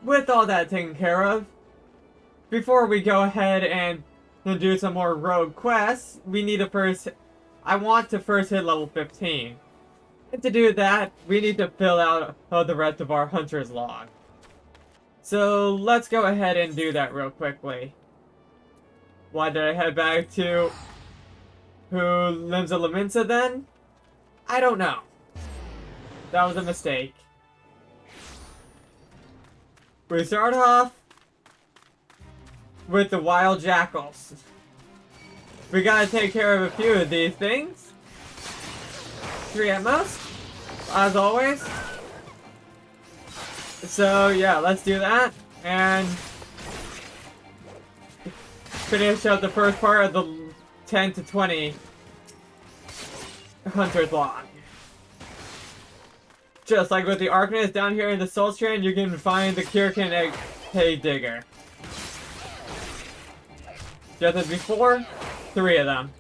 with all that taken care of, before we go ahead and do some more rogue quests, we need to first... I want to first hit level 15. And to do that, we need to fill out the rest of our hunter's log. So let's go ahead and do that real quickly. Why did I head back to Lusaminia then? I don't know. That was a mistake. We start off with the wild jackals. We gotta take care of a few of these things. 3 at most, as always. So yeah, let's do that and finish up the first part of the 10 to 20 hunter's log. Just like with the Arcanist down here in the Soul Strand, you can find the Kirkin Egg Digger. Just as before, 3 of them.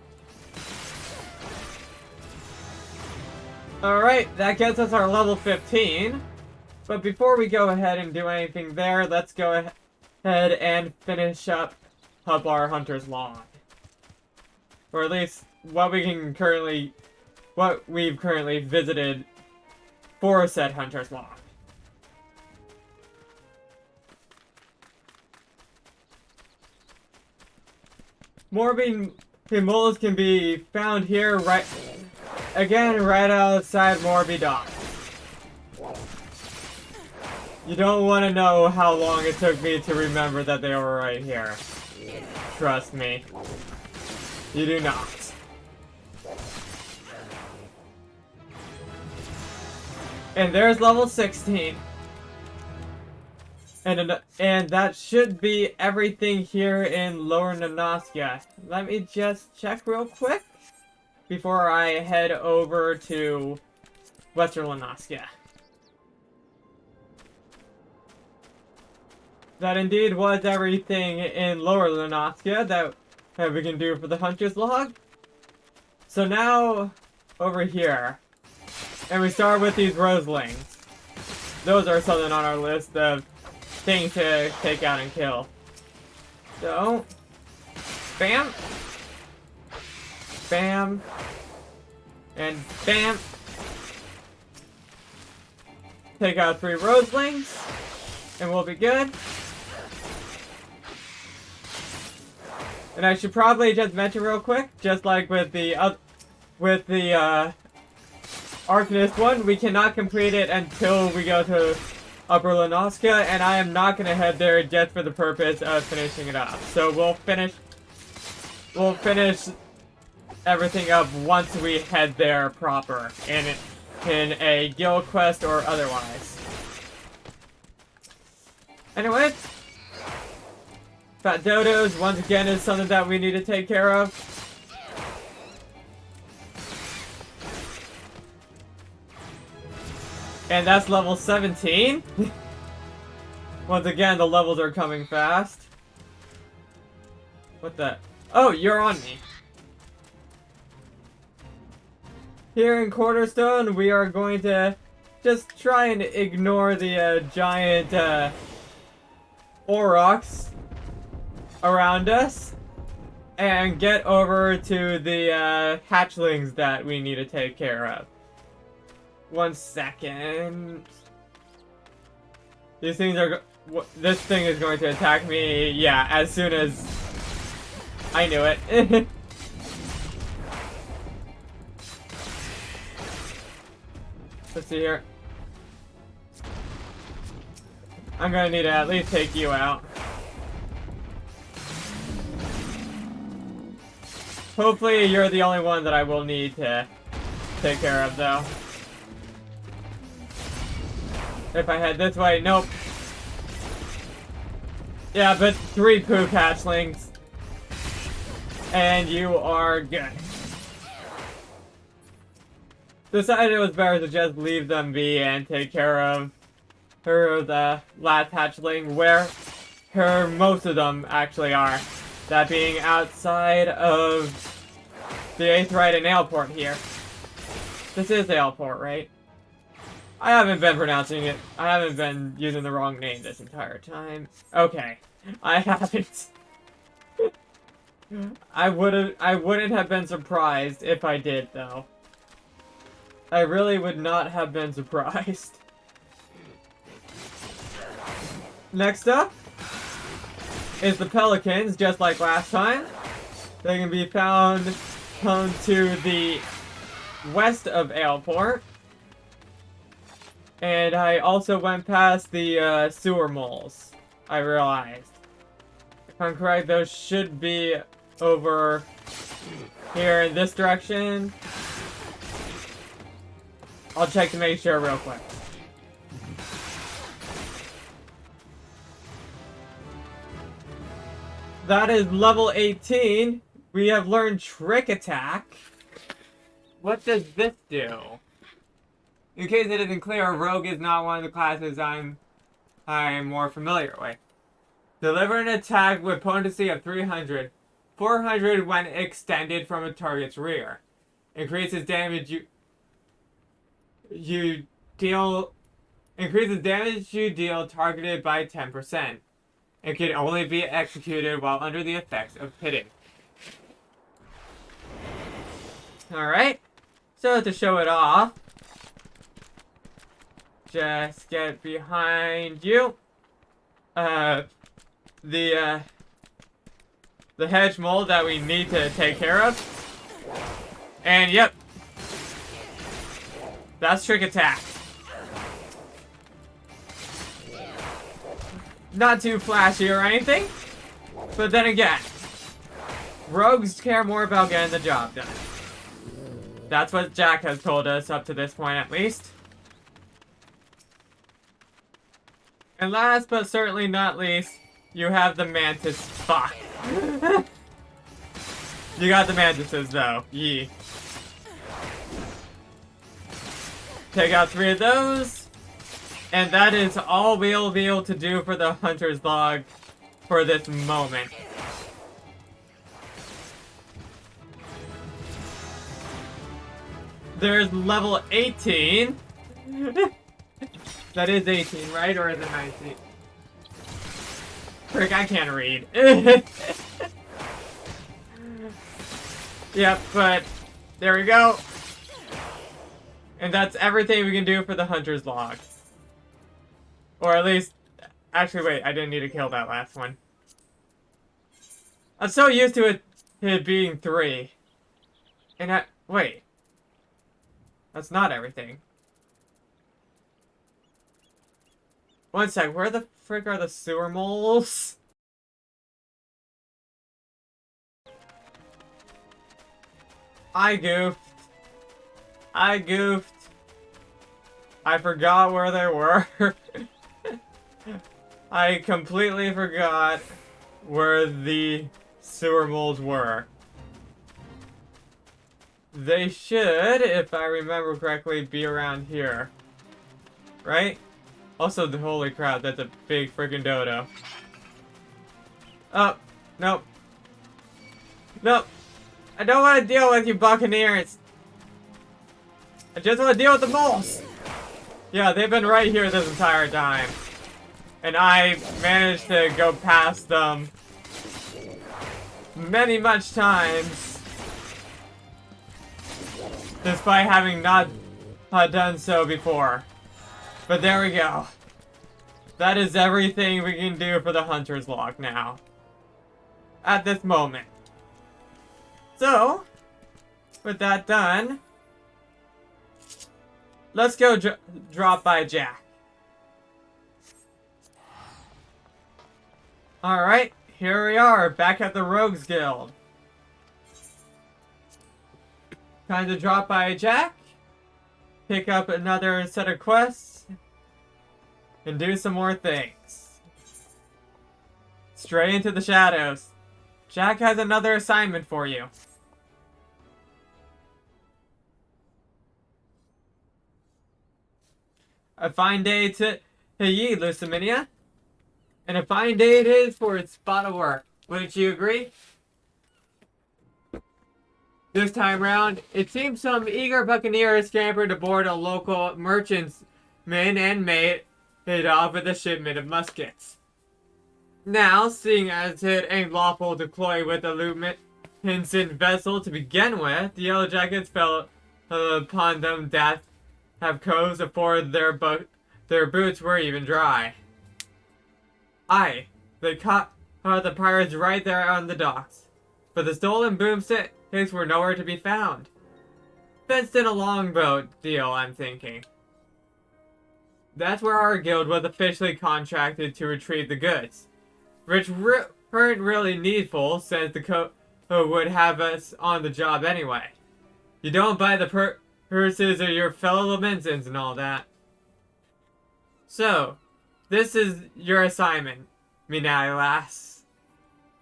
Alright, that gets us our level 15. But before we go ahead and do anything there, let's go ahead and finish up our hunter's log. Or at least what we've currently visited for said hunter's log. Morbid moles can be found here right outside Morbid Dock. You don't want to know how long it took me to remember that they were right here. Trust me. You do not. And there's level 16. And that should be everything here in Lower Nanaska. Let me just check real quick before I head over to Western Nanaska. That indeed was everything in Lower Nanaska that we can do for the Hunter's Log. So now, over here. And we start with these roselings. Those are something on our list of things to take out and kill. So, bam, bam, and bam. Take out 3 roselings, and we'll be good. And I should probably just mention real quick, just like with the Arcanist one, we cannot complete it until we go to Upper Lenoska, and I am not going to head there just for the purpose of finishing it up. So we'll finish everything up once we head there proper, in a guild quest or otherwise. Anyway, Fat Dodos, once again, is something that we need to take care of. And that's level 17. Once again, the levels are coming fast. What the? Oh, you're on me. Here in Cornerstone, we are going to just try and ignore the giant aurochs around us and get over to the hatchlings that we need to take care of. 1 second. These things are. This thing is going to attack me. Yeah, as soon as I knew it. Let's see here. I'm gonna need to at least take you out. Hopefully, you're the only one that I will need to take care of, though. If I head this way, nope. Yeah, but 3 poop hatchlings. And you are good. Decided it was better to just leave them be and take care of the last hatchling, where most of them actually are. That being outside of the Aetherite and Aleport here. This is Aleport, right? I haven't been pronouncing it. I haven't been using the wrong name this entire time. Okay. I haven't. I wouldn't have been surprised if I did, though. I really would not have been surprised. Next up is the pelicans, just like last time. They can be found to the west of Aleport. And I also went past the sewer moles, I realized. If I'm correct, those should be over here in this direction. I'll check to make sure real quick. That is level 18. We have learned Trick Attack. What does this do? In case it isn't clear, Rogue is not one of the classes I'm more familiar with. Deliver an attack with potency of 300. 400 when extended from a target's rear. Increases damage you deal targeted by 10%. It can only be executed while under the effects of hitting. Alright. So to show it off, just get behind you. The hedge mole that we need to take care of. And yep. That's Trick Attack. Not too flashy or anything. But then again, rogues care more about getting the job done. That's what Jacke has told us up to this point at least. And last but certainly not least, you have the mantis. Fuck. You got the mantises though. Yee. Take out 3 of those. And that is all we'll be able to do for the hunter's log for this moment. There's level 18. That is 18, right? Or is it 19? Frick, I can't read. Yep, but there we go. And that's everything we can do for the hunter's log. Or at least... Actually, wait, I didn't need to kill that last one. I'm so used to it being 3. And wait. That's not everything. One sec, where the frick are the sewer moles? I goofed. I forgot where they were. I completely forgot where the sewer moles were. They should, if I remember correctly, be around here. Right? Also, holy crap, that's a big freaking dodo. Oh, nope. Nope. I don't want to deal with you buccaneers. I just want to deal with the moles. Yeah, they've been right here this entire time. And I managed to go past them much times. Despite having not done so before. But there we go. That is everything we can do for the hunter's log now. At this moment. So, with that done, let's go drop by Jacke. Alright, here we are, back at the Rogues Guild. Time to drop by Jacke, pick up another set of quests, and do some more things. Straight into the shadows. Jacke has another assignment for you. A fine day to ye, Lusaminia. And a fine day it is for its spot of work. Wouldn't you agree? This time round, it seems some eager buccaneers scampered aboard a local merchant's and made it off with a shipment of muskets. Now, seeing as it ain't lawful to deploy with a Luminescent vessel to begin with, the Yellow Jackets fell upon them that have coves before their boots were even dry. Aye, they caught the pirates right there on the docks, but the stolen boomsticks were nowhere to be found. Fenced in a longboat deal, I'm thinking. That's where our guild was officially contracted to retrieve the goods, which weren't really needful since the code would have us on the job anyway. You don't buy the purses of your fellow Laminsons and all that. So, this is your assignment, me now, lass.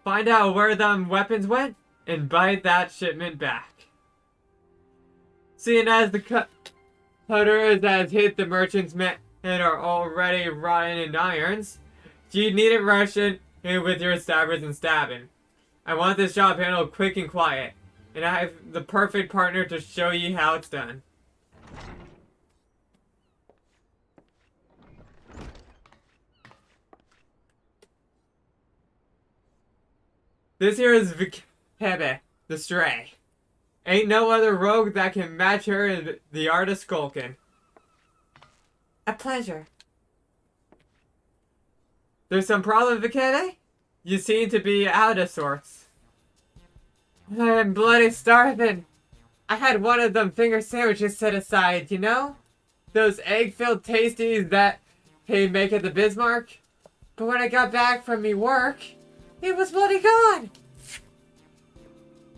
Find out where them weapons went and bite that shipment back. Seeing as the cutters that hit the merchant's men are already rotting in irons, you needn't rush in with your stabbers and stabbing. I want this job handled quick and quiet, and I have the perfect partner to show you how it's done. This here is Jacke, the Stray. Ain't no other rogue that can match her in the art of skulking. A pleasure. There's some problem, Jacke? You seem to be out of sorts. I'm bloody starving. I had one of them finger sandwiches set aside, you know? Those egg-filled tasties that they make at the Bismarck. But when I got back from me work, it was bloody gone.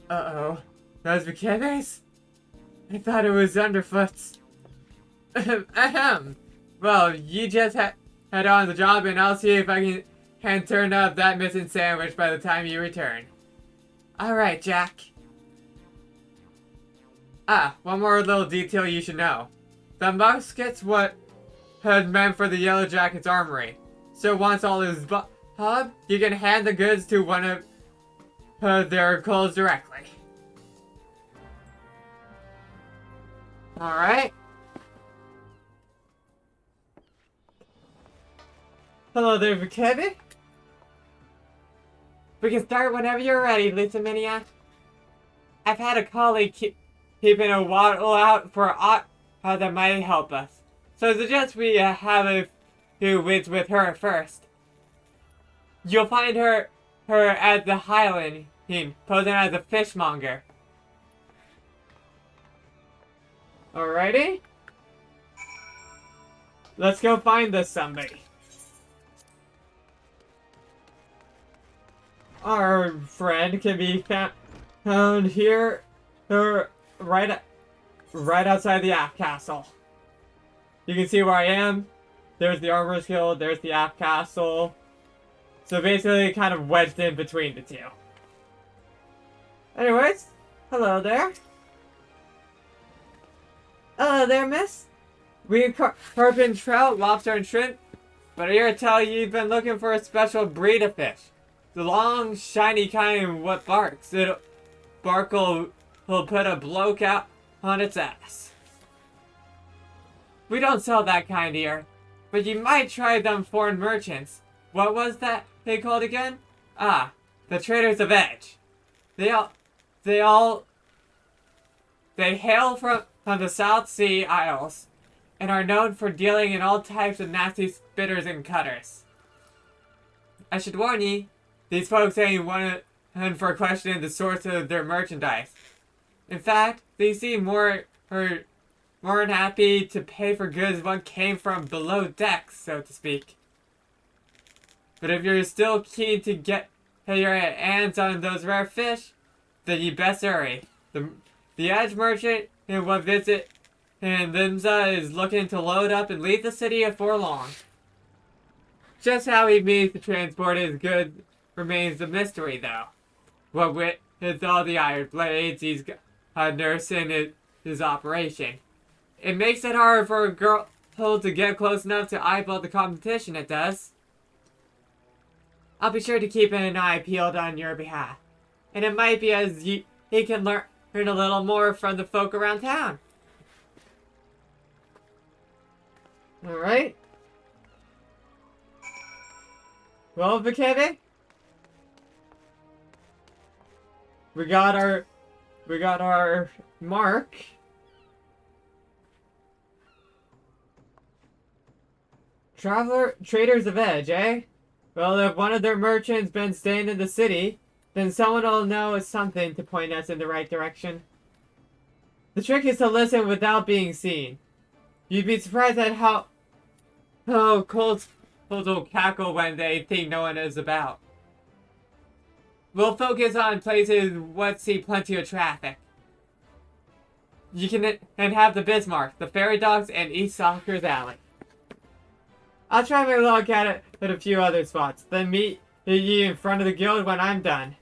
Uh-oh. Those Jacke's? I thought it was Underfoot's. Ahem. Well, you just head on the job and I'll see if I can turn up that missing sandwich by the time you return. Alright, Jack. Ah, one more little detail you should know. The musket's what had meant for the Yellow Jacket's armory. So once all is hub, you can hand the goods to one of their clothes directly. Alright. Hello there, Jacke. We can start whenever you're ready, Lusaminia. I've had a colleague keeping a wattle out for how that might help us. So I suggest we have a few wits with her first. You'll find her at the Highland, posing as a fishmonger. Alrighty. Let's go find this somebody. Our friend can be found here, right outside the aft castle. You can see where I am. There's the Armorer's Guild, there's the aft castle. So basically kind of wedged in between the two. Anyways, hello there. Hello there, miss. We carp in trout, lobster, and shrimp. But I hear tell you've been looking for a special breed of fish. The long, shiny kind what barks. Will put a bloke out on its ass. We don't sell that kind here. But you might try them foreign merchants. What was that they called again? Ah, the Traders of Edge. They hail from the South Sea Isles and are known for dealing in all types of nasty spitters and cutters. I should warn ye, these folks ain't one for questioning the source of their merchandise. In fact, they seem more than happy to pay for goods one came from below decks, so to speak. But if you're still keen to get your hands on those rare fish, then you best hurry. The Edge merchant in what visit in Limsa is looking to load up and leave the city before long. Just how he means to transport his goods remains a mystery, though. What with all the iron blades he's nursing his operation. It makes it hard for a girl to get close enough to eyeball the competition, it does. I'll be sure to keep an eye peeled on your behalf. And it might be as he can learn a little more from the folk around town. Alright. Well, Vakebe? We got our mark. Traders of Edge, eh? Well, if one of their merchants been staying in the city, then someone will know something to point us in the right direction. The trick is to listen without being seen. You'd be surprised at how Colts will cackle when they think no one is about. We'll focus on places what see plenty of traffic. You can and have the Bismarck, the ferry docks, and East Soccer's Alley. I'll try my luck at it at a few other spots, then meet you in front of the guild when I'm done.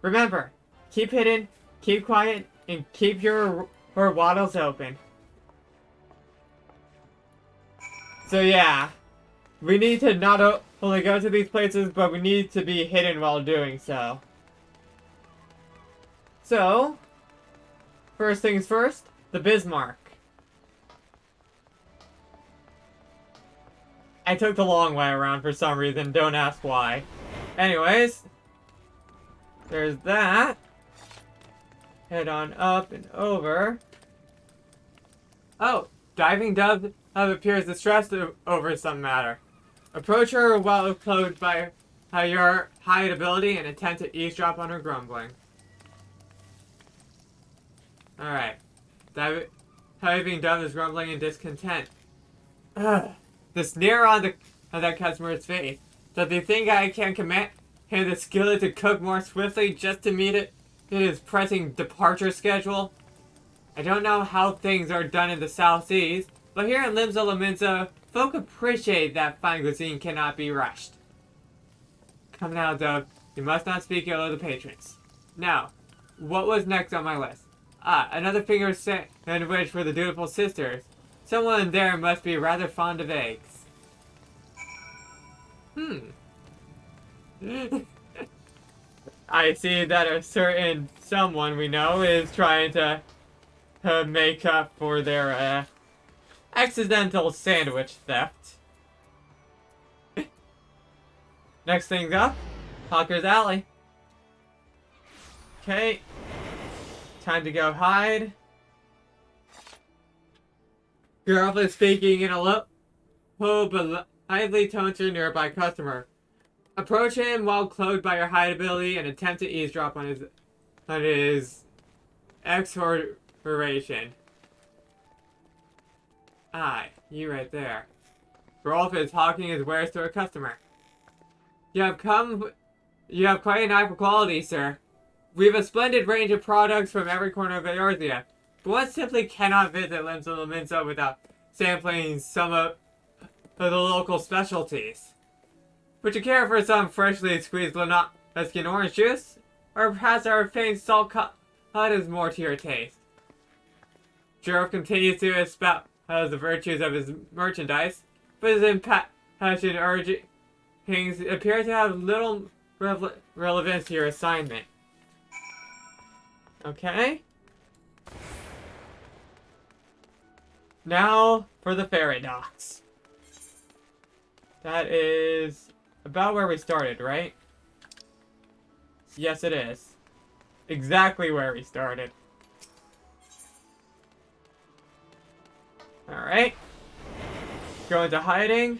Remember, keep hidden, keep quiet, and keep your waddles open. So yeah, we need to not only go to these places, but we need to be hidden while doing so. So, first things first, the Bismarck. I took the long way around for some reason, don't ask why. Anyways, there's that. Head on up and over. Oh, Diving Dove appears distressed over some matter. Approach her while clothed by your hide ability and attempt to eavesdrop on her grumbling. Alright. Diving Dove is grumbling in discontent. Ugh. The sneer on that customer's face. Does he think I can command him the skillet to cook more swiftly just to meet his pressing departure schedule? I don't know how things are done in the South Seas, but here in Lusaminia, folk appreciate that fine cuisine cannot be rushed. Come now, Dove. You must not speak ill of the patrons. Now, what was next on my list? Ah, another finger sandwich for the dutiful sisters. Someone there must be rather fond of eggs. I see that a certain someone we know is trying to make up for their accidental sandwich theft. Next thing up, Hawker's Alley. Okay. Time to go hide. Girl is speaking in a low but lively tone to a nearby customer. Approach him while cloaked by your hide ability and attempt to eavesdrop on his exhortation. Aye, you right there. Rolf is hawking his wares to a customer. You have quite an eye for quality, sir. We have a splendid range of products from every corner of Eorzea, but one simply cannot visit Lusaminia without sampling some of the local specialties. Would you care for some freshly squeezed Luskin orange juice? Or perhaps our famed salt cut is more to your taste? Giraffe continues to espouse the virtues of his merchandise, but his impassioned urgings appear to have little relevance to your assignment. Okay. Now for the ferry docks. That is about where we started, right? Yes, it is. Exactly where we started. Alright. Go into hiding.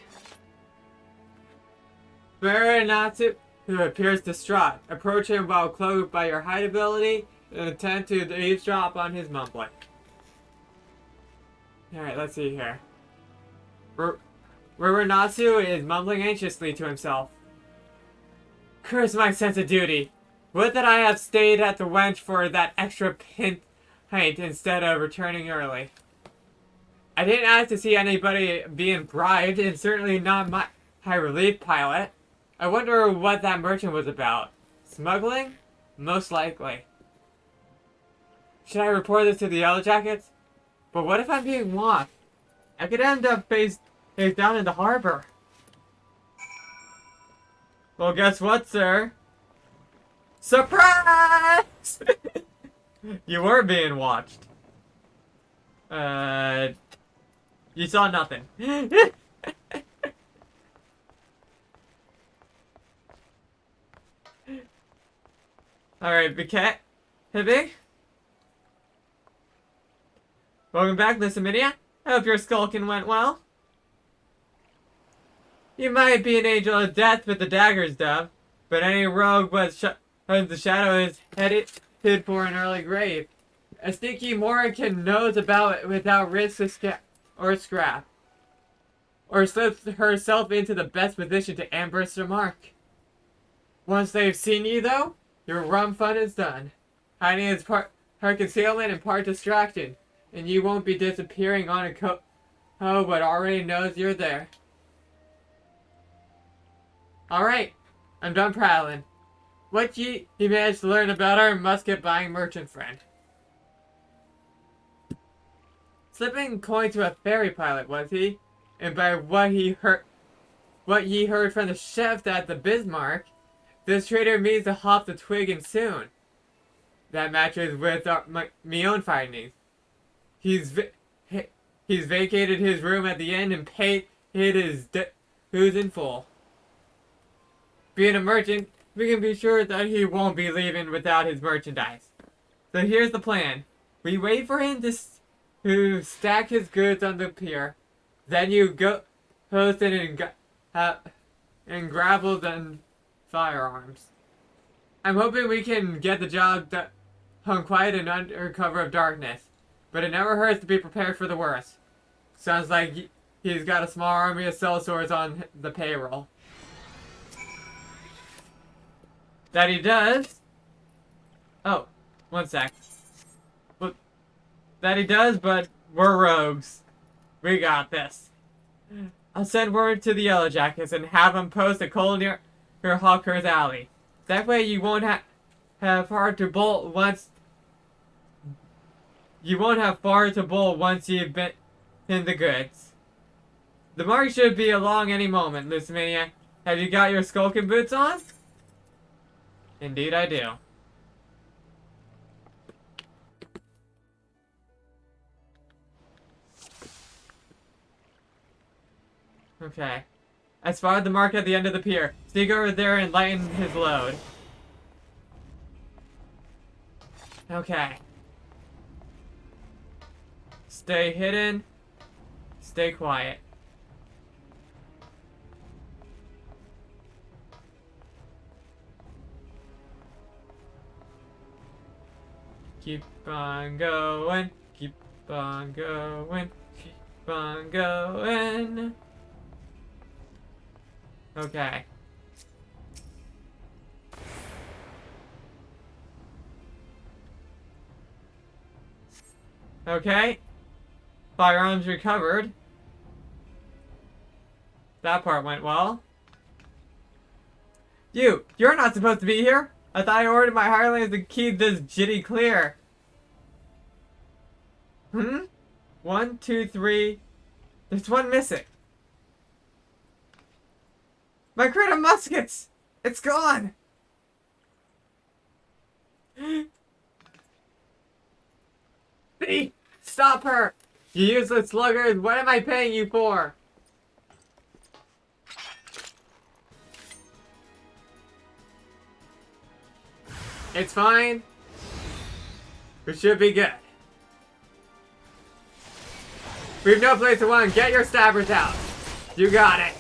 Baronatsu, who appears distraught. Approach him while cloaked by your hide ability and attempt to eavesdrop on his mumbling. Alright, let's see here. Baronatsu is mumbling anxiously to himself. Curse my sense of duty. Would that I have stayed at the wench for that extra pint instead of returning early. I didn't ask to see anybody being bribed, and certainly not my high relief pilot. I wonder what that merchant was about. Smuggling? Most likely. Should I report this to the Yellow Jackets? But what if I'm being watched? I could end up face down in the harbor. Well, guess what, sir? Surprise! You were being watched. You saw nothing. Alright, Biquet. Hibbig. Welcome back, Lusaminia. I hope your skulking went well. You might be an angel of death with the daggers, Dove, but any rogue with the shadow is headed for an early grave. A sneaky Morrigan knows about it without risk or scrap, or slips herself into the best position to ambush the mark. Once they've seen you, though, your rum fun is done. Hiding is part concealment and part distraction, and you won't be disappearing on a but already knows you're there. Alright, I'm done prattling. What he managed to learn about our musket-buying merchant friend. Slipping coin to a ferry pilot, was he? And by what ye heard from the chef at the Bismarck, this trader means to hop the twig and soon. That matches with me own findings. He's vacated his room at the inn and paid his dues in full. Being a merchant, we can be sure that he won't be leaving without his merchandise. So here's the plan. We wait for him to stack his goods on the pier. Then you go host it and grapple and firearms. I'm hoping we can get the job done quiet and under cover of darkness. But it never hurts to be prepared for the worst. Sounds like he's got a small army of sellswords on the payroll. That he does. Oh, one sec. Well, that he does, but we're rogues. We got this. I'll send word to the Yellow Jackets and have them post a coal near Hawker's Alley. That way you won't have far to bolt once. You won't have far to bolt once you've been in the goods. The mark should be along any moment, Lusaminia. Have you got your skulking boots on? Indeed I do. Okay. I spotted the mark at the end of the pier. Sneak over there and lighten his load. Okay. Stay hidden. Stay quiet. Keep on going. Keep on going. Keep on going. Okay. Okay. Firearms recovered. That part went well. You're not supposed to be here. I thought I ordered my hirelings to keep this jitty clear. 1, 2, 3. There's one missing. My crate of muskets! It's gone! Thief! Stop her! You useless sluggard! What am I paying you for? It's fine. We should be good. We've no place to run. Get your stabbers out. You got it.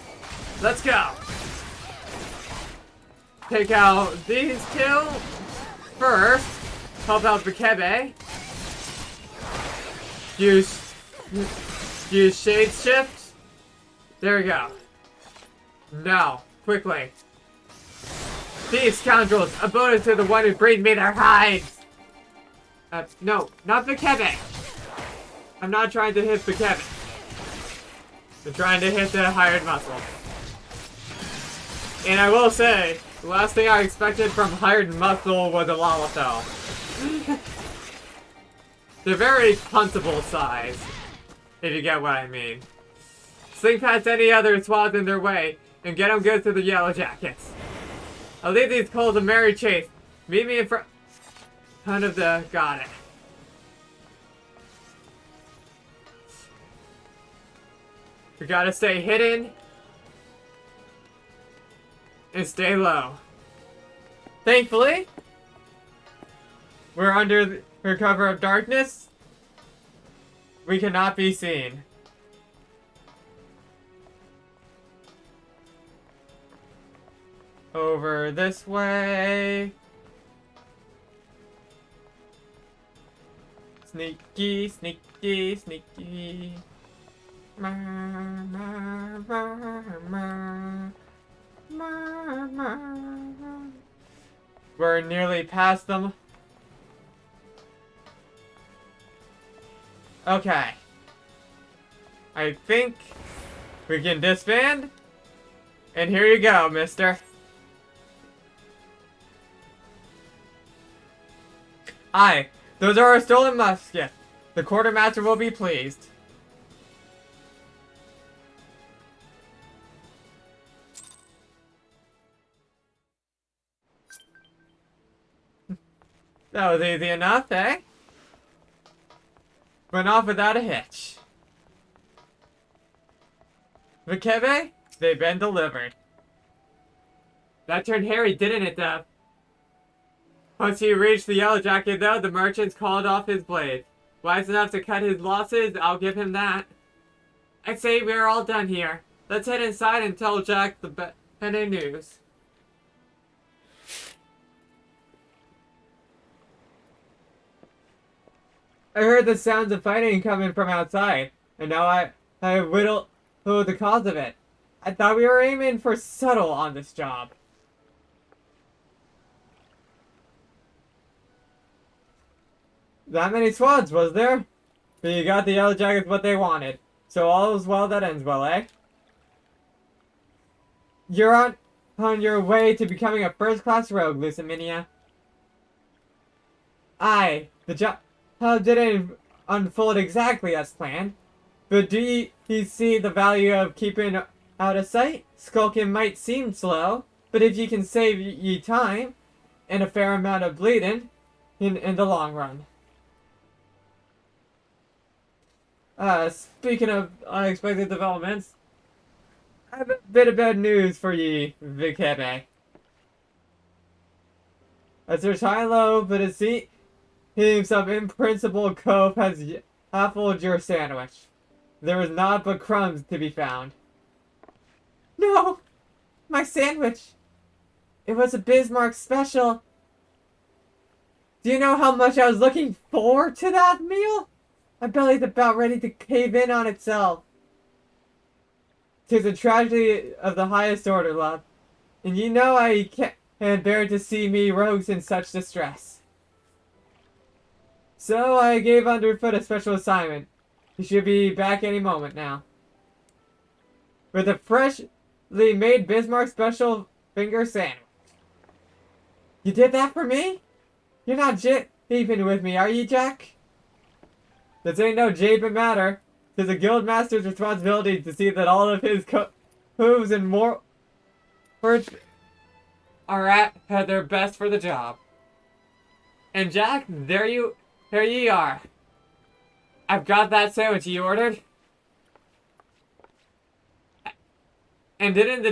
Let's go. Take out these two first. Help out Jacke. Use shade shift. There we go. Now, quickly. These scoundrels, a bonus to the one who bring me their hides! No, not Jacke. I'm not trying to hit Jacke. I'm trying to hit the hired muscle. And I will say, the last thing I expected from hired muscle was a Lalafell. They're very puntable size, if you get what I mean. Sling past any other swaths in their way, and get them good to the Yellow Jackets. I'll leave these coals a merry chase. Meet me in front of the... Got it. We gotta stay hidden. And stay low. Thankfully, We're under the cover of darkness. We cannot be seen. Over this way. Sneaky, sneaky, sneaky. Ma, ma, ma, ma. Ma, ma. We're nearly past them. Okay. I think we can disband. And here you go, mister. Aye, those are our stolen muskets. The quartermaster will be pleased. That was easy enough, eh? Went off without a hitch. Jacke, they've been delivered. That turned hairy, didn't it, Dev? Once he reached the Yellow Jacket, though, the merchants called off his blade. Wise enough to cut his losses, I'll give him that. I'd say we're all done here. Let's head inside and tell Jack the better news. I heard the sounds of fighting coming from outside, and now I whittle the cause of it. I thought we were aiming for subtle on this job. That many squads, was there? But you got the Yellow Jackets what they wanted. So all is well that ends well, eh? You're on your way to becoming a first-class rogue, Lusaminia. Aye, the job didn't unfold exactly as planned. But do you see the value of keeping out of sight? Skulking might seem slow, but if you can save ye time and a fair amount of bleeding in the long run. Speaking of unexpected developments, I have a bit of bad news for ye, Jacke. As there's high and low, but it seems some in-principle cove has baffled your sandwich. There was naught but crumbs to be found. No! My sandwich! It was a Bismarck special. Do you know how much I was looking forward to that meal? My belly's about ready to cave in on itself. 'Tis a tragedy of the highest order, love. And you know I can't bear to see me rogues in such distress. So I gave Underfoot a special assignment. He should be back any moment now. With a freshly made Bismarck special finger sandwich. You did that for me? You're not japing with me, are you, Jack? This ain't no japing matter. 'Tis a guild master's responsibility to see that all of his hooves and more are at their best for the job. And Jack, there ye are. I've got that sandwich you ordered. And didn't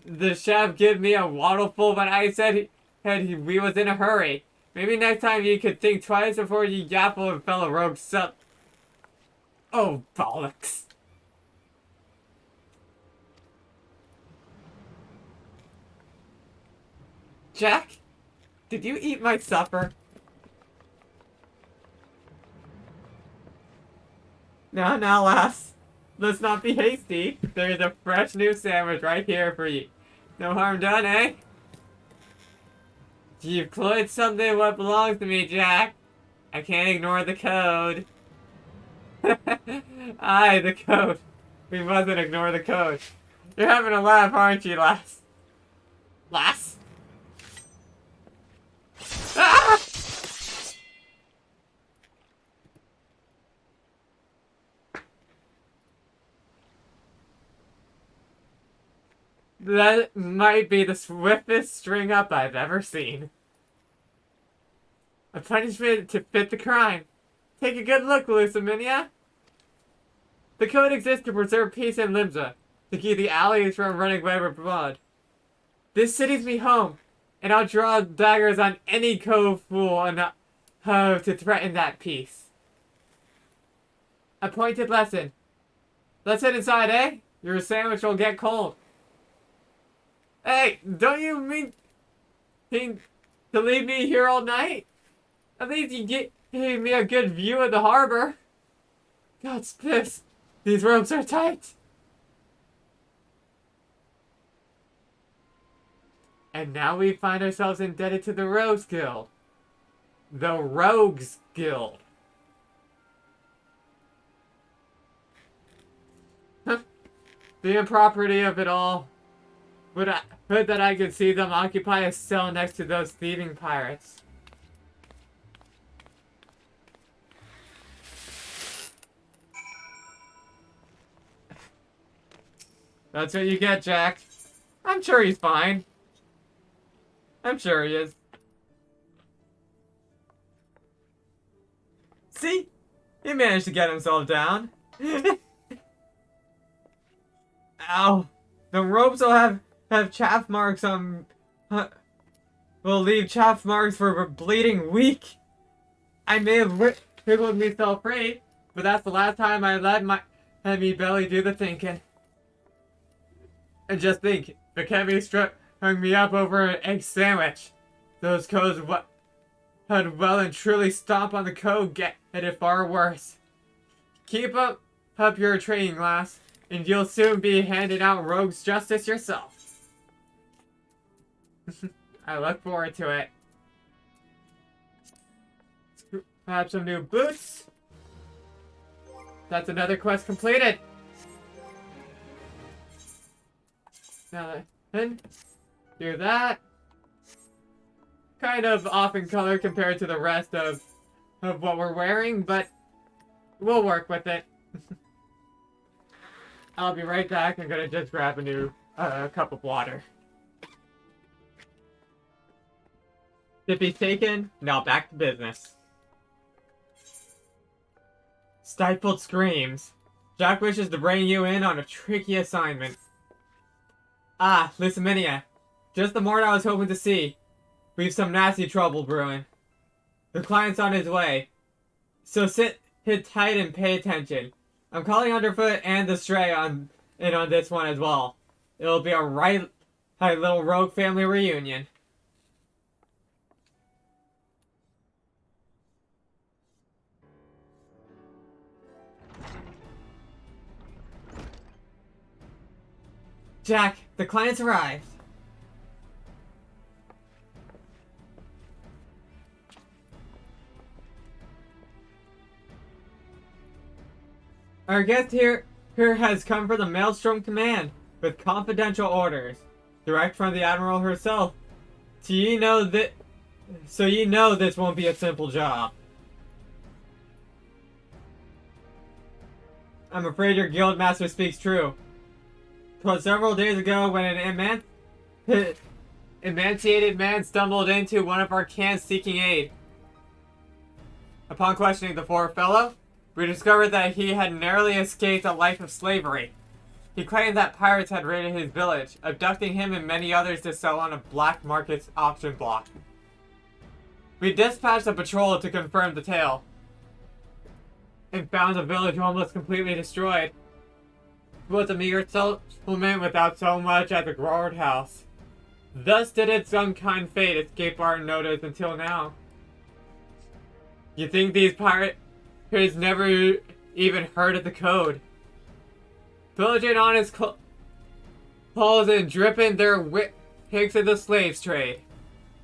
the chef give me a waddleful when I said we was in a hurry? Maybe next time you could think twice before you gaffle a fellow rogue sup. Oh, bollocks. Jack, did you eat my supper? Now, lass. Let's not be hasty. There's a fresh new sandwich right here for you. No harm done, eh? You've cloyed something what belongs to me, Jack. I can't ignore the code. Aye, the code. We mustn't ignore the code. You're having a laugh, aren't you, lass? Lass? Ah! That might be the swiftest string up I've ever seen. A punishment to fit the crime. Take a good look, Lusaminia. The code exists to preserve peace in Limsa, to keep the alleys from running away with blood. This city's me home, and I'll draw daggers on any cove fool to threaten that peace. A pointed lesson. Let's head inside, eh? Your sandwich will get cold. Hey, don't you mean to leave me here all night? At least you gave me a good view of the harbor. God's pissed. These ropes are tight. And now we find ourselves indebted to the Rogues Guild. The Rogues Guild. The impropriety of it all. Would that I could see them occupy a cell next to those thieving pirates. That's what you get, Jack. I'm sure he's fine. I'm sure he is. See? He managed to get himself down. Ow. The ropes will have chaff marks on... will leave chaff marks for a bleeding week. I may have wiggled myself free, but that's the last time I let my heavy belly do the thinking. And just think, the heavy strip hung me up over an egg sandwich. Those codes had well and truly stomp on the code, get it far worse. Keep up your training, lass, and you'll soon be handing out rogues justice yourself. I look forward to it. Have some new boots. That's another quest completed. Now then, do that. Kind of off in color compared to the rest of what we're wearing, but we'll work with it. I'll be right back. I'm gonna just grab a new cup of water. Sippy's taken. Now back to business. Stifled screams. Jack wishes to bring you in on a tricky assignment. Ah, Lusaminia. Just the morning I was hoping to see. We've some nasty trouble brewing. The client's on his way. So sit tight and pay attention. I'm calling Underfoot and the Stray on this one as well. It'll be a right little rogue family reunion. Jack, the client's arrived. Our guest here has come for the Maelstrom Command with confidential orders, direct from the Admiral herself. So you know this won't be a simple job. I'm afraid your guildmaster speaks true. 'Twas several days ago when an emaciated man stumbled into one of our cans seeking aid. Upon questioning the poor fellow, we discovered that he had narrowly escaped a life of slavery. He claimed that pirates had raided his village, abducting him and many others to sell on a black market auction block. We dispatched a patrol to confirm the tale, and found the village almost completely destroyed. It was a meager settlement without so much as a guardhouse. Thus did its unkind fate escape our notice until now. You think these pirates never even heard of the code? Pillaging honest calls and dripping their pigs in the slaves trade.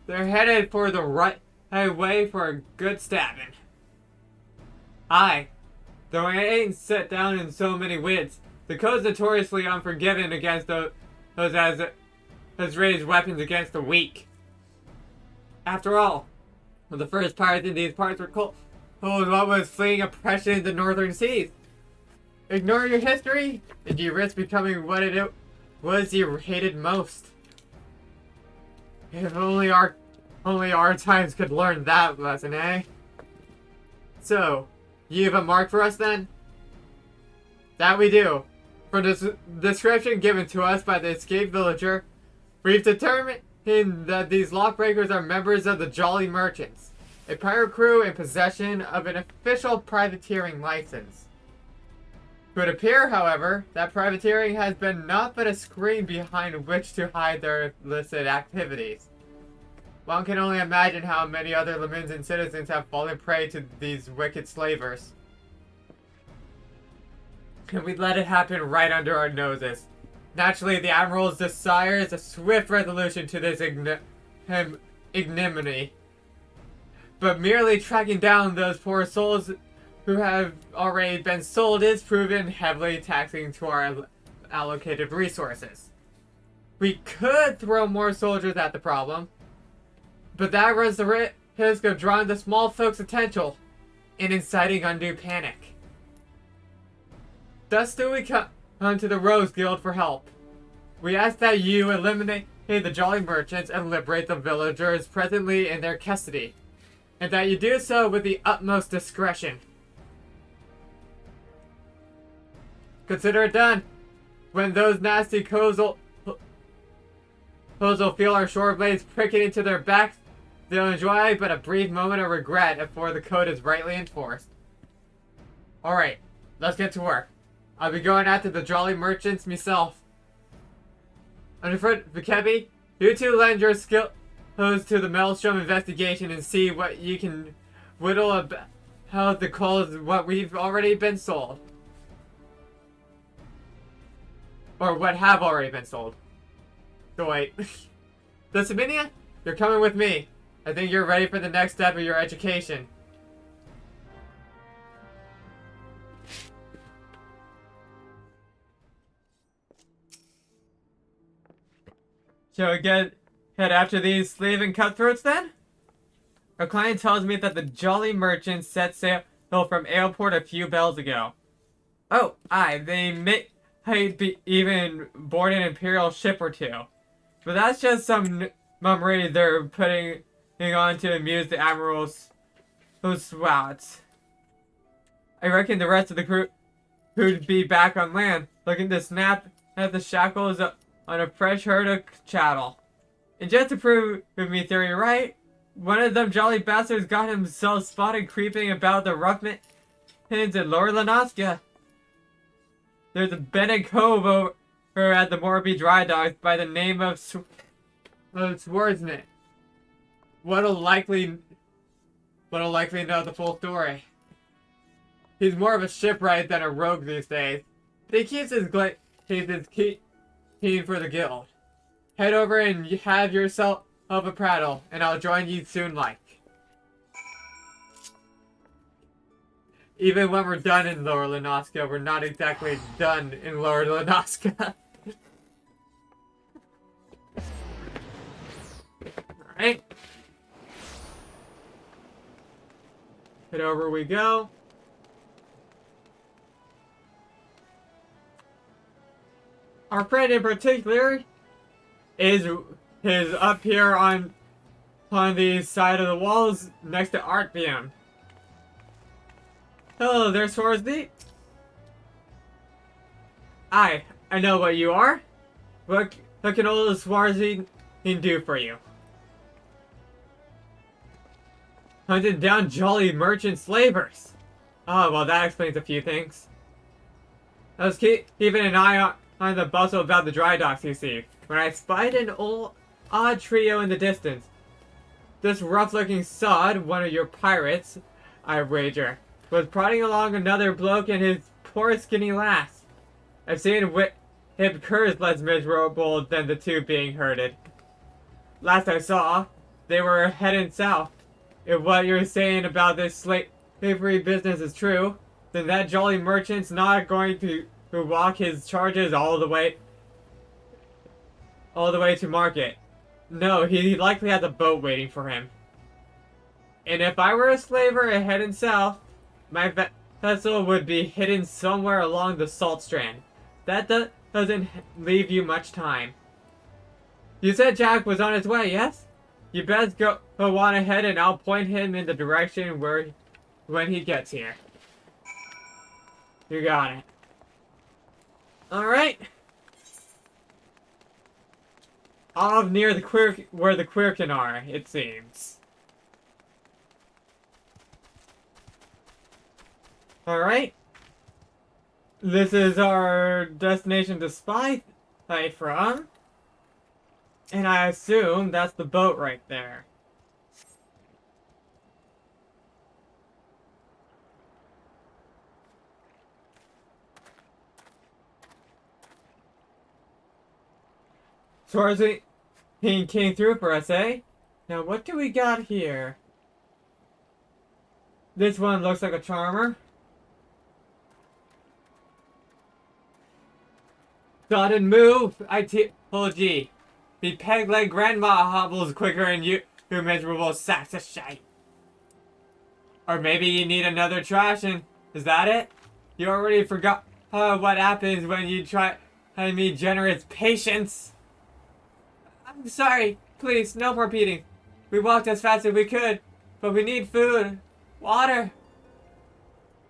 They're headed for the right way for a good stabbing. Aye, though I ain't set down in so many wits, the code's notoriously unforgiving against those as has raised weapons against the weak. After all, the first pirates in these parts were told what was fleeing oppression in the northern seas. Ignore your history, and you risk becoming what it was you hated most. If only our times could learn that lesson, eh? So, you have a mark for us then? That we do. From the description given to us by the escaped villager, we've determined that these lockbreakers are members of the Jolly Merchants. A pirate crew in possession of an official privateering license. It would appear, however, that privateering has been naught but a screen behind which to hide their illicit activities. One can only imagine how many other Laminsan citizens have fallen prey to these wicked slavers. And we let it happen right under our noses. Naturally, the Admiral's desire is a swift resolution to this ignominy. But merely tracking down those poor souls who have already been sold is proven heavily taxing to our allocated resources. We could throw more soldiers at the problem, but that runs the risk of drawing the small folks' attention and inciting undue panic. Thus do we come to the Rose Guild for help. We ask that you eliminate the Jolly Merchants and liberate the villagers presently in their custody, and that you do so with the utmost discretion. Consider it done. When those nasty cows will feel our shore blades pricking into their backs, they'll enjoy but a brief moment of regret before the code is rightly enforced. Alright, let's get to work. I'll be going after the Jolly Merchants myself. Underfoot, Vikebi, you two lend your skills to the Maelstrom investigation and see what you can whittle about the calls what we've already been sold. Or what have already been sold. So wait. Lusaminia, you're coming with me. I think you're ready for the next step of your education. Shall we head after these slave and cutthroats then? Our client tells me that the Jolly Merchants set sail from airport a few bells ago. Oh, aye, they may be even board an Imperial ship or two. But that's just some mummery they're putting on to amuse the Admiral's swouts. I reckon the rest of the crew would be back on land, looking to snap at the shackles on a fresh herd of chattel. And just to prove me theory right, one of them jolly bastards got himself spotted creeping about the roughnecks in Lower Lanaska. There's a Bennett Cove over at the Morby Dry Docks by the name of Swordsman. What'll likely know the full story. He's more of a shipwright than a rogue these days, but he keeps his keen for the guild. Head over and have yourself a prattle, and I'll join you soon like. Even when we're done in Lower Lanaska, we're not exactly done in Lower Lanaska. Alright. Head over we go. Our friend in particular is up here on the side of the walls next to Artbium. Hello there, Swordsdeep. I know what you are. What can old Swarzy do for you? Hunted down Jolly Merchant slavers. Oh, well, that explains a few things. I was keeping an eye on the bustle about the dry docks, you see, when I spied an odd trio in the distance. This rough-looking sod, one of your pirates, I wager, was prodding along another bloke and his poor skinny lass. I've seen hip curs less miserable than the two being herded. Last I saw, they were heading south. If what you're saying about this slavery business is true, then that Jolly Merchant's not going to walk his charges all the way to market. No, he likely has a boat waiting for him. And if I were a slaver heading south, my vessel would be hidden somewhere along the salt strand. That doesn't leave you much time. You said Jack was on his way, yes? You best go on ahead and I'll point him in the direction when he gets here. You got it. Alright. Off near where the Quirkin are, it seems. Alright. This is our destination to spy from. And I assume that's the boat right there. Swordsy, he came through for us, eh? Now what do we got here? This one looks like a charmer. Sudden move! Told ye. The peg-leg grandma hobbles quicker than you miserable sacks of shite. Or maybe you need another trashing. Is that it? You already forgot what happens when you try me generous patience. I'm sorry. Please, no more beating. We walked as fast as we could, but we need food. Water.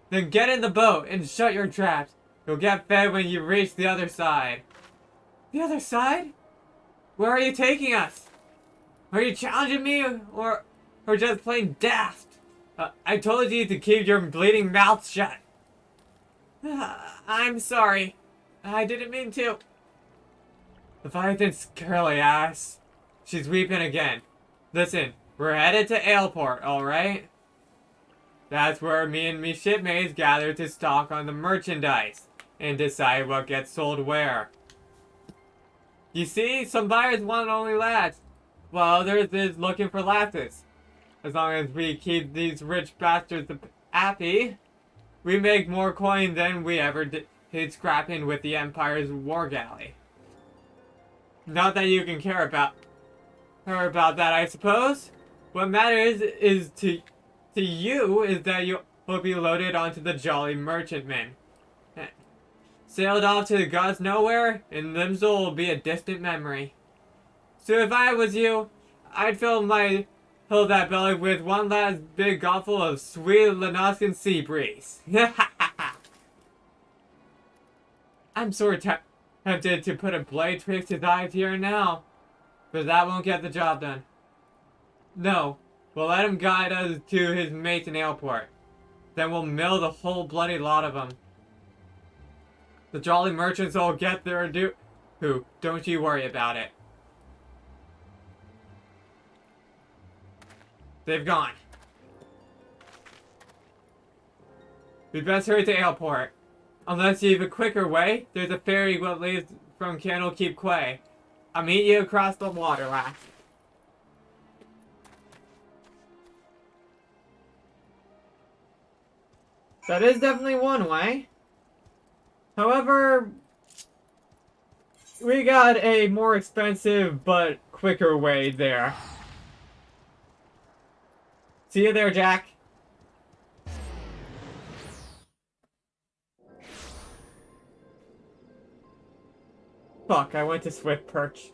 Then get in the boat and shut your traps. You'll get fed when you reach the other side. The other side? Where are you taking us? Are you challenging me or just plain daft? I told you to keep your bleeding mouth shut. I'm sorry. I didn't mean to. Leviathan's curly ass. She's weeping again. Listen, we're headed to Aleport, alright? That's where me and me shipmates gather to stock on the merchandise and decide what gets sold where. You see, some buyers want only lads, while others is looking for lasses. As long as we keep these rich bastards happy, we make more coin than we ever did scrapping with the Empire's war galley. Not that you can care about that, I suppose. What matters is to you is that you will be loaded onto the Jolly Merchantman. Sailed off to the gods nowhere, and Limsel will be a distant memory. So if I was you, I'd fill that belly with one last big gobble of sweet Lenoscan sea breeze. I'm sort of tempted to put a blade twixt his eyes here and now, but that won't get the job done. No, we'll let him guide us to his mates in Aleport. Then we'll mill the whole bloody lot of them. The Jolly Merchants will get their due. Don't you worry about it. They've gone. We best hurry to Aleport. Unless you have a quicker way, there's a ferry that leaves from Candlekeep Quay. I'll meet you across the water, lass. That is definitely one way. However, we got a more expensive but quicker way there. See you there, Jack. Fuck, I went to Swift Perch.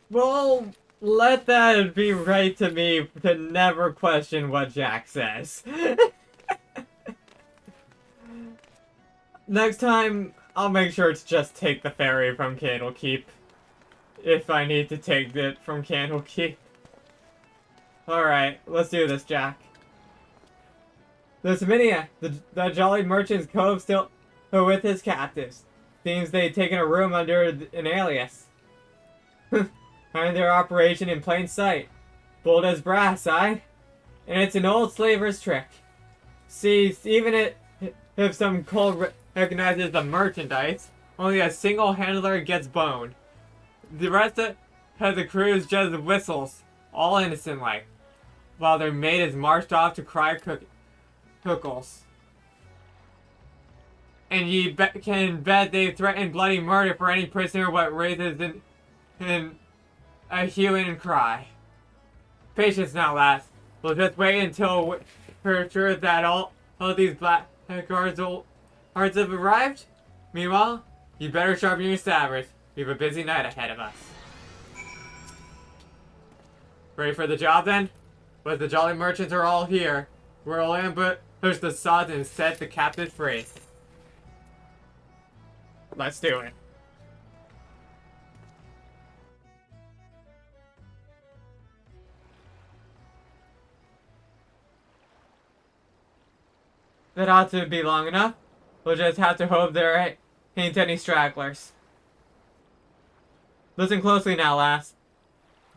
Well, let that be right to me to never question what Jack says. Next time, I'll make sure to just take the ferry from Candlekeep. If I need to take it from Candlekeep. Alright, let's do this, Jack. Lusaminia, the Jolly Merchant's Cove still with his captives. Seems they'd taken a room under an alias. Find their operation in plain sight. Bold as brass, aye? And it's an old slaver's trick. See, even if some cold recognizes the merchandise, only a single handler gets boned. The rest of the crew just whistles, all innocent-like, while their mate is marched off to cry cookles. And ye can bet they threaten bloody murder for any prisoner what raises in a hue and cry. Patience now, lass. We'll just wait until we're sure that all these blackguards hearts have arrived. Meanwhile, you better sharpen your sabers. We have a busy night ahead of us. Ready for the job then? But the Jolly Merchants are all here. We'll ambush the sods and set the captives free. Let's do it. that ought to be long enough. We'll just have to hope there ain't any stragglers. Listen closely now, lass.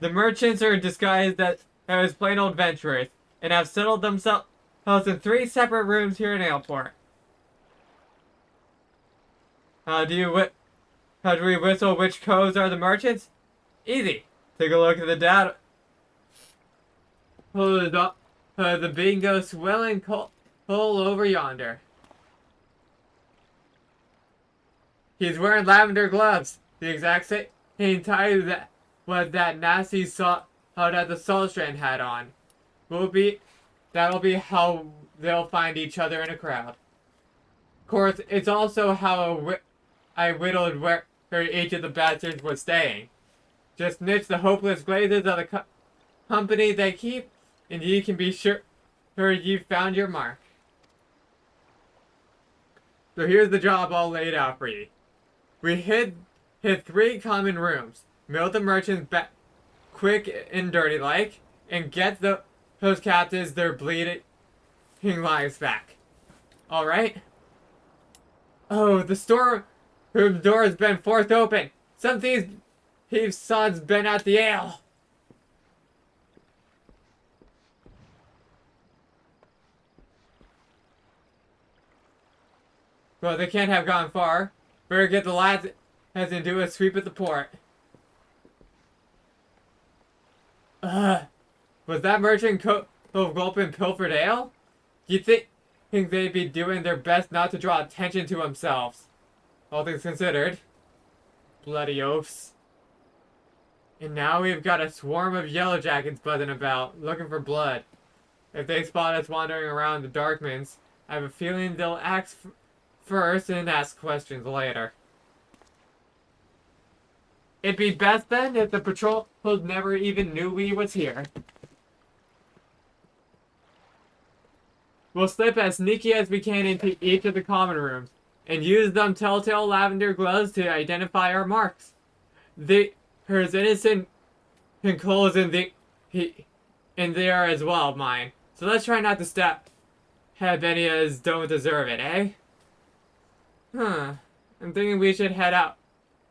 The merchants are disguised as plain old venturers, and have settled themselves in 3 separate rooms here in Ailport. How do we whistle which coves are the merchants? Easy. Take a look at the data. The bingo swelling coal over yonder. He's wearing lavender gloves, the exact same type that what that nasty salt that the Salt Strand had on. That'll be how they'll find each other in a crowd. Of course, it's also how I whittled where each of the bastards was staying. Just niche the hopeless glazes of the company they keep, and you can be sure you've found your mark. So here's the job all laid out for you. We hid 3 common rooms, milk the merchants back quick and dirty like, and get those captives their bleeding lives back. Alright? Oh, the storeroom door has been forced open. Some thieves sods been at the ale. Well, they can't have gone far. Better get the lads and do a sweep at the port. Was that merchant cove gulping pilfered ale? Do you think they'd be doing their best not to draw attention to themselves? All things considered. Bloody oafs. And now we've got a swarm of yellow jackets buzzing about, looking for blood. If they spot us wandering around the Darkmans, I have a feeling they'll act first and ask questions later. It'd be best then if the patrol never even knew we was here. We'll slip as sneaky as we can into each of the common rooms, and use them telltale lavender gloves to identify our marks. Hers innocent and clothes in there as well, mine. So let's try not to have any of us don't deserve it, eh? I'm thinking we should head out.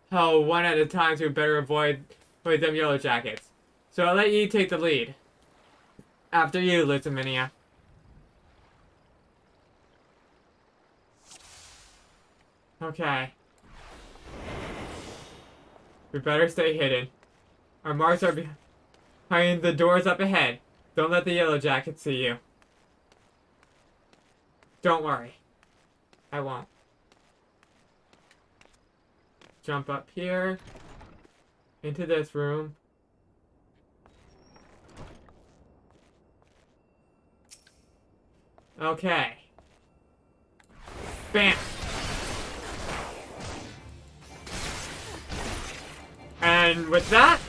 One at a time to better avoid them yellow jackets. So I'll let you take the lead. After you, Lusaminia. Okay. We better stay hidden. Our marks are behind the doors up ahead. Don't let the yellow jackets see you. Don't worry. I won't. Jump up here. Into this room. Okay. Bam! And with that,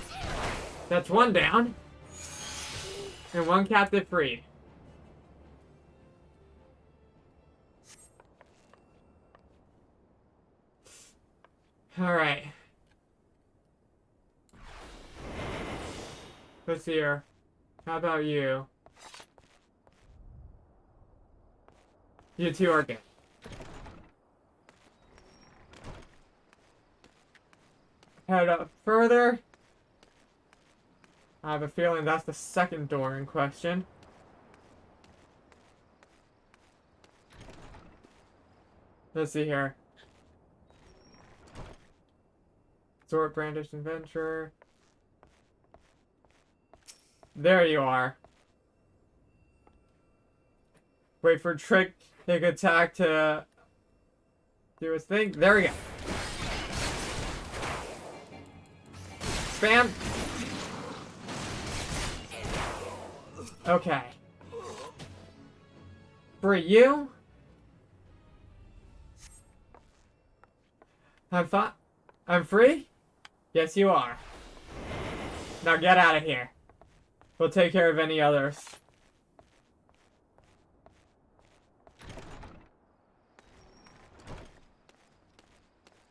that's 1 down. And 1 captive freed. Alright. Let's see here. How about you? You 2 are good. Head up further. I have a feeling that's the second door in question. Let's see here. Sword brandish adventure. There you are. Wait for Trick Take attack to do his thing. There we go. Bam. Okay. For you, I'm free? Yes, you are. Now get out of here. We'll take care of any others.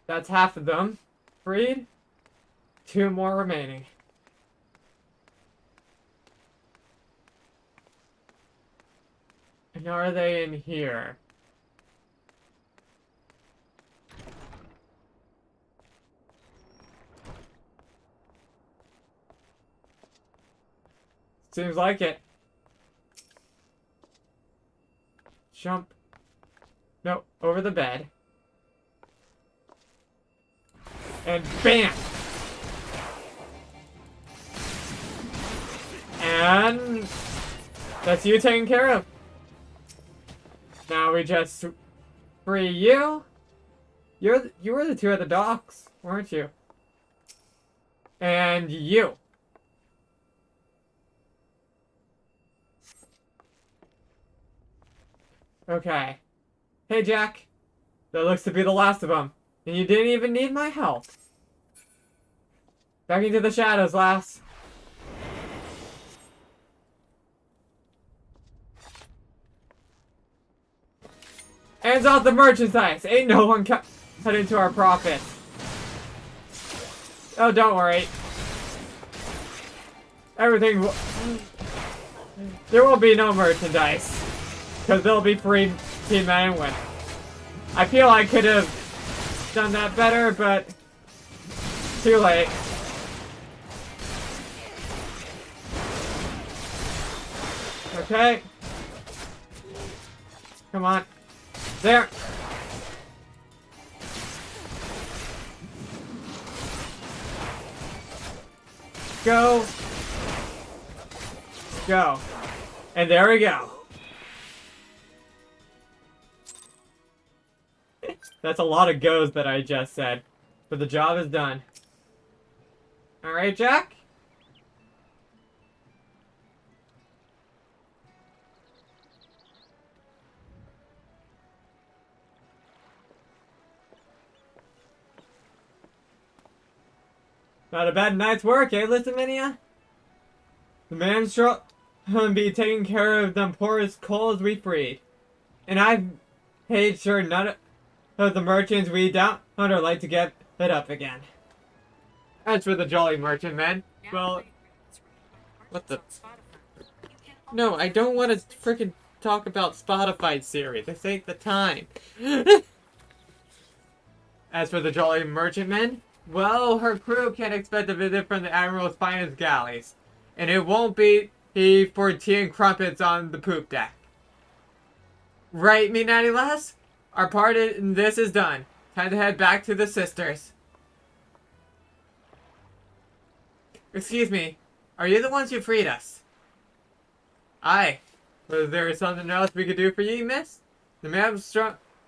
That's half of them. Freed. 2 more remaining. And are they in here? Seems like it. Jump. No, over the bed. And bam! And that's you taken care of. Now we just free you. You were the two at the docks, weren't you? And you. Okay. Hey, Jack. That looks to be the last of them. And you didn't even need my help. Back into the shadows, lass. Hands off the merchandise. Ain't no one cut into our profits. Oh, don't worry. Everything will... There will be no merchandise. Because there'll be free Team Men and Women. I feel I could have done that better, but... Too late. Okay. Come on. There. Go. Go. And there we go. That's a lot of goes that I just said. But the job is done. Alright, Jack? Not a bad night's work, eh, Lusaminia? The man's sure be taking care of them poorest coals we freed. And I've made sure none of the merchants we down under like to get it up again. As for the jolly merchantmen, well... What the... No, I don't want to frickin' talk about Spotify series. This ain't the time. As for the jolly merchantmen, well, her crew can't expect a visit from the Admiral's finest galleys. And it won't be for tea and crumpets on the poop deck. Right, me natty lass? Our part in this is done. Time to head back to the sisters. Excuse me, are you the ones who freed us? Aye. Was there something else we could do for you, miss? The man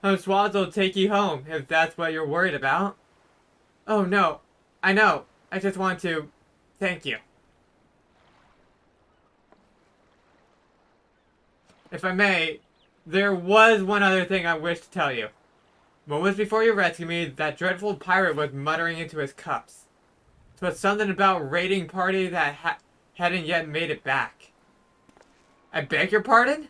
of Swads will take you home, if that's what you're worried about. Oh no, I know. I just want to thank you. If I may, there was one other thing I wish to tell you. Moments before you rescued me, that dreadful pirate was muttering into his cups. It was something about raiding party that hadn't yet made it back. I beg your pardon?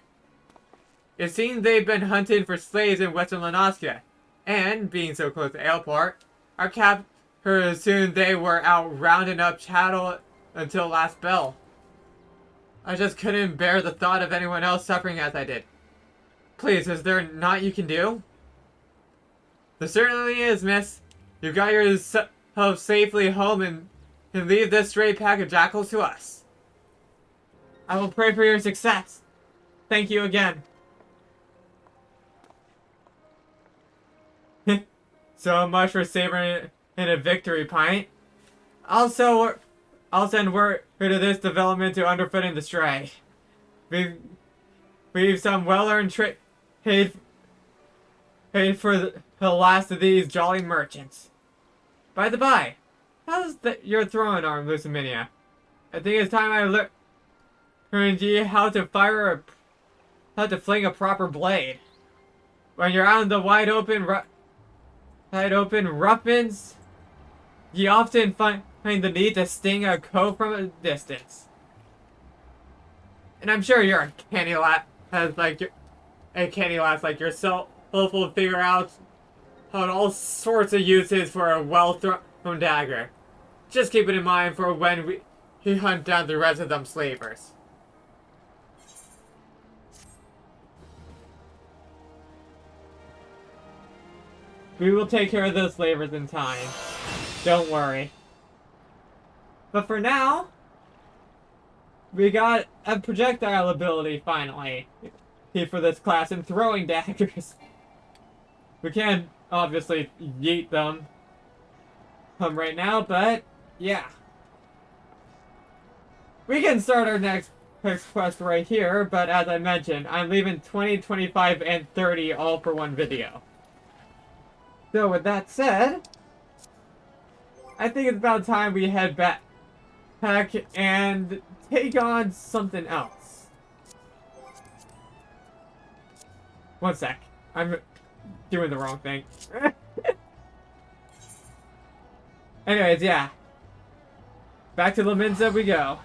It seems they've been hunting for slaves in western Lanaskia, and, being so close to Ailport, our captor soon they were out rounding up chattel until last bell. I just couldn't bear the thought of anyone else suffering as I did. Please, is there naught you can do? There certainly is, miss. You got yourself safely home and leave this stray pack of jackals to us. I will pray for your success. Thank you again. So much for savoring in a victory pint. I'll send word to this development to underfooting the stray. We've some well-earned trade paid for the last of these jolly merchants. By the by, how's your throwing arm, Lusaminia? I think it's time I learned you how to fling a proper blade. When you're out in the wide open roughness, you often find the need to sting a cove from a distance. And I'm sure you're a canny lass like yourself, hopeful to figure out all sorts of uses for a well-thrown dagger. Just keep it in mind for when we hunt down the rest of them slavers. We will take care of those slavers in time. Don't worry. But for now, We got a projectile ability, finally, here for this class, and throwing daggers. We can't, obviously, yeet them right now, but, yeah. We can start our next quest right here, but as I mentioned, I'm leaving 20, 25, and 30 all for one video. So with that said, I think it's about time we head back and take on something else. One sec. I'm doing the wrong thing. Anyways, yeah. Back to Laminza we go.